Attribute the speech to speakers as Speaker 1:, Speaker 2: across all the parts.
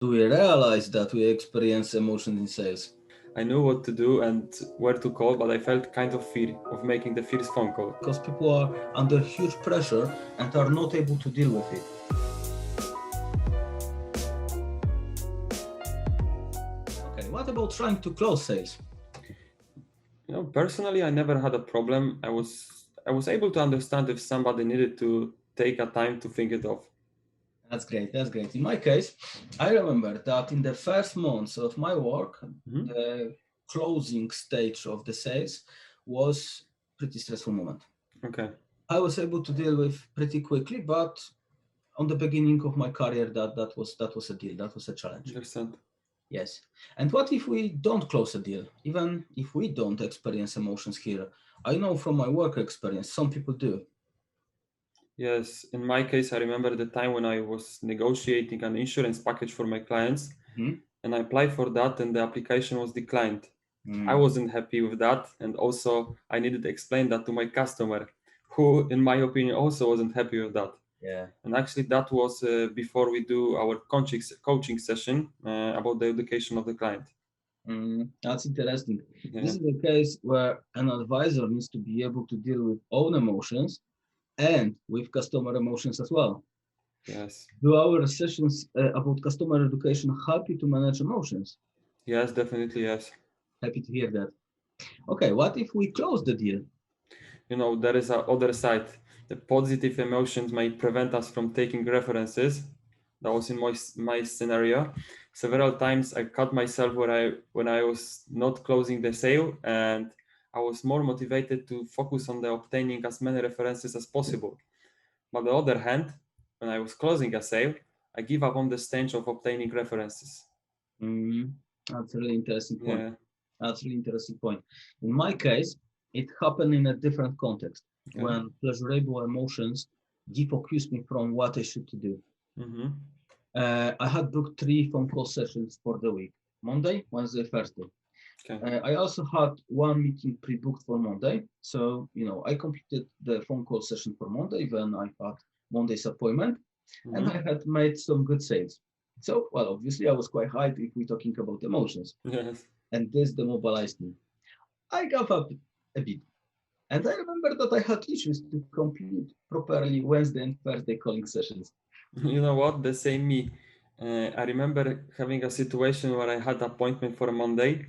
Speaker 1: Do we realize that we experience emotions in sales?
Speaker 2: I knew what to do and where to call, but I felt kind of fear of making the first phone call.
Speaker 1: Because people are under huge pressure and are not able to deal with it. Okay, what about trying to close sales?
Speaker 2: Personally, I never had a problem. I was able to understand if somebody needed to take a time to think it off.
Speaker 1: That's great. That's great. In my case, I remember that in the first months of my work, the closing stage of the sales was pretty stressful moment.
Speaker 2: Okay.
Speaker 1: I was able to deal with pretty quickly, but on the beginning of my career, that was a deal. That was a challenge.
Speaker 2: Understand.
Speaker 1: Yes. And what if we don't close a deal? Even if we don't experience emotions here, I know from my work experience, some people do.
Speaker 2: Yes, in my case, I remember the time when I was negotiating an insurance package for my clients, and I applied for that, and the application was declined. I wasn't happy with that, and also I needed to explain that to my customer, who, in my opinion, also wasn't happy with that.
Speaker 1: Yeah.
Speaker 2: And actually, that was before we do our coaching session about the education of the client.
Speaker 1: That's interesting.
Speaker 2: Yeah.
Speaker 1: This is the case where an advisor needs to be able to deal with own emotions and with customer emotions as well.
Speaker 2: Yes.
Speaker 1: Do our sessions about customer education help you to manage emotions?
Speaker 2: Yes, definitely, yes.
Speaker 1: Happy to hear that. Okay, what if we close the deal?
Speaker 2: There is a other side. The positive emotions may prevent us from taking references. That was in my scenario. Several times I cut myself when I was not closing the sale, and I was more motivated to focus on the obtaining as many references as possible. But on the other hand, when I was closing a sale, I give up on the stage of obtaining references.
Speaker 1: That's a really interesting point.
Speaker 2: Yeah.
Speaker 1: That's a really interesting point. In my case, it happened in a different context when pleasurable emotions defocused me from what I should to do. I had booked 3 phone call sessions for the week: Monday, Wednesday, Thursday.
Speaker 2: Okay.
Speaker 1: I also had 1 meeting pre-booked for Monday. So, I completed the phone call session for Monday, then I had Monday's appointment, and I had made some good sales. So, well, obviously I was quite hyped if we're talking about emotions.
Speaker 2: Yes.
Speaker 1: And this demobilized me. I gave up a bit. And I remember that I had issues to complete properly Wednesday and Thursday calling sessions.
Speaker 2: You know what? The same me. I remember having a situation where I had appointment for a Monday.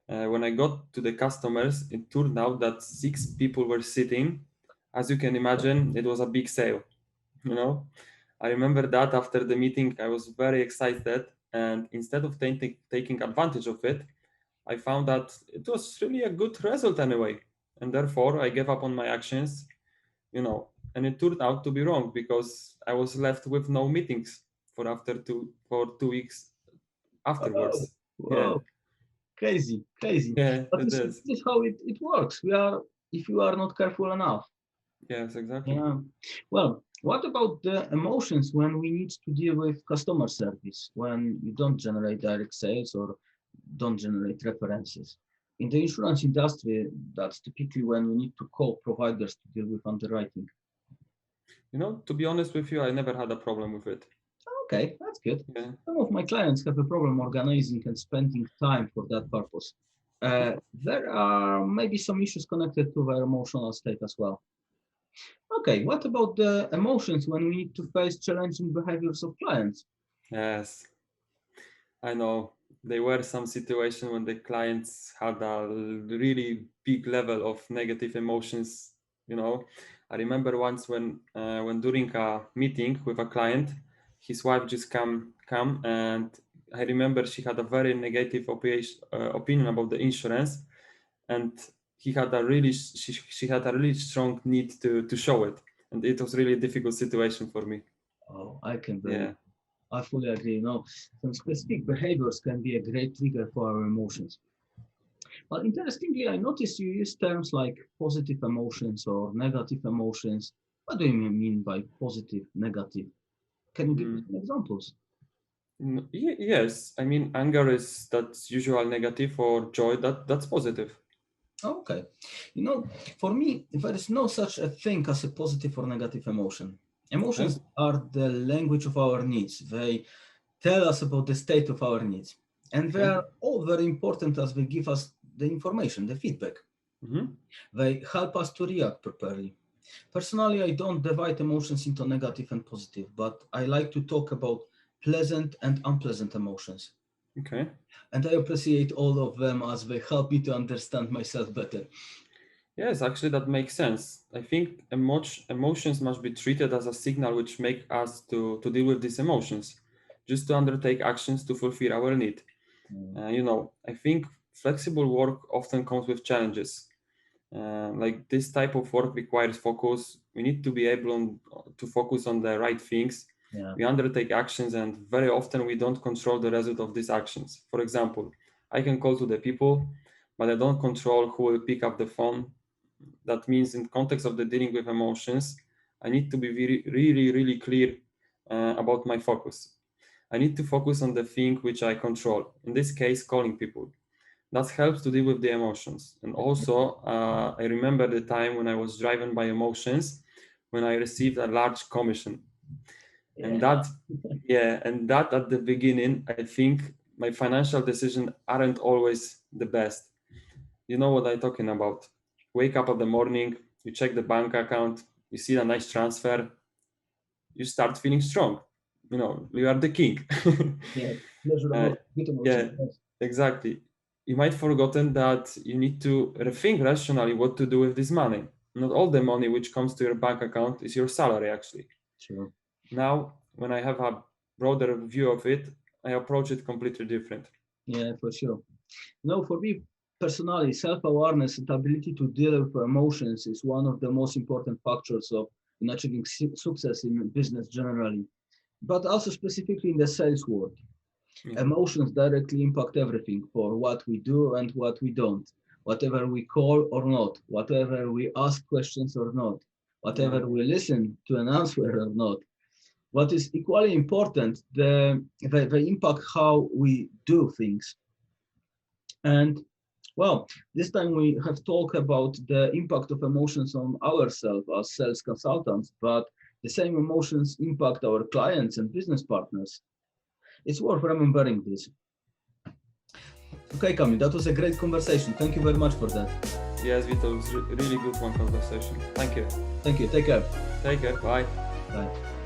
Speaker 2: When I got to the customers, it turned out that 6 people were sitting. As you can imagine, it was a big sale. I remember that after the meeting, I was very excited, and instead of taking advantage of it, I found that it was really a good result anyway, and therefore I gave up on my actions. And it turned out to be wrong because I was left with no meetings for 2 weeks
Speaker 1: Oh,
Speaker 2: afterwards. Yeah,
Speaker 1: whoa, crazy, crazy.
Speaker 2: yeah,
Speaker 1: But
Speaker 2: it
Speaker 1: this
Speaker 2: is.
Speaker 1: is how it works. If you are not careful enough.
Speaker 2: Yes, exactly.
Speaker 1: Yeah. Well, what about the emotions when we need to deal with customer service, when you don't generate direct sales or don't generate references? In the insurance industry, that's typically when we need to call providers to deal with underwriting.
Speaker 2: To be honest with you, I never had a problem with it.
Speaker 1: Okay, that's good.
Speaker 2: Yeah.
Speaker 1: Some of my clients have a problem organizing and spending time for that purpose. There are maybe some issues connected to their emotional state as well. Okay, what about the emotions when we need to face challenging behaviors of clients?
Speaker 2: Yes, I know. There were some situations when the clients had a really big level of negative emotions. I remember once when during a meeting with a client, his wife just come, and I remember she had a very negative opinion about the insurance, and she had a really strong need to show it, and it was really a difficult situation for me.
Speaker 1: Oh, I can believe.
Speaker 2: Yeah.
Speaker 1: I fully agree. Some specific behaviors can be a great trigger for our emotions. But interestingly, I noticed you use terms like positive emotions or negative emotions. What do you mean by positive, negative? Can you give me some examples?
Speaker 2: Yes, I mean anger is that's usual negative, or joy that's positive.
Speaker 1: Okay. For me, there is no such a thing as a positive or negative emotion. Emotions are the language of our needs. They tell us about the state of our needs. And they
Speaker 2: Okay.
Speaker 1: are all very important as they give us the information, the feedback.
Speaker 2: Mhm.
Speaker 1: They help us to react properly. Personally, I don't divide emotions into negative and positive, but I like to talk about pleasant and unpleasant emotions.
Speaker 2: Okay.
Speaker 1: And I appreciate all of them as they help me to understand myself better.
Speaker 2: Yes, actually, that makes sense. I think emotions must be treated as a signal which make us to deal with these emotions, just to undertake actions to fulfill our need. I think flexible work often comes with challenges. Like this type of work requires focus. We need to be able to focus on the right things.
Speaker 1: Yeah.
Speaker 2: We undertake actions, and very often we don't control the result of these actions. For example, I can call to the people, but I don't control who will pick up the phone. That means, in context of the dealing with emotions, I need to be really clear about my focus. I need to focus on the thing which I control. In this case, calling people. That helps to deal with the emotions. And also, I remember the time when I was driven by emotions when I received a large commission. And that, yeah, and that at the beginning, I think my financial decisions aren't always the best. You know what I'm talking about. Wake up in the morning, you check the bank account, you see a nice transfer, you start feeling strong. You are the king.
Speaker 1: Yeah, pleasurable, good
Speaker 2: Yeah,
Speaker 1: emotion. Yes.
Speaker 2: exactly. You might forgotten that you need to rethink rationally what to do with this money. Not all the money which comes to your bank account is your salary, actually.
Speaker 1: Sure.
Speaker 2: Now, when I have a broader view of it, I approach it completely different.
Speaker 1: Yeah, for sure. For me personally, self-awareness and ability to deal with emotions is one of the most important factors of in achieving success in business generally, but also specifically in the sales world.
Speaker 2: Yeah.
Speaker 1: Emotions directly impact everything for what we do and what we don't, whatever we call or not, whatever we ask questions or not, whatever we listen to an answer or not. What is equally important, they impact how we do things. And well, this time we have talked about the impact of emotions on ourselves as sales consultants, but the same emotions impact our clients and business partners. It's worth remembering this. Okay, Kamil, that was a great conversation. Thank you very much for that.
Speaker 2: Yes, Vito, it was really good one conversation. Thank you.
Speaker 1: Thank you. Take care.
Speaker 2: Take care. Bye.
Speaker 1: Bye.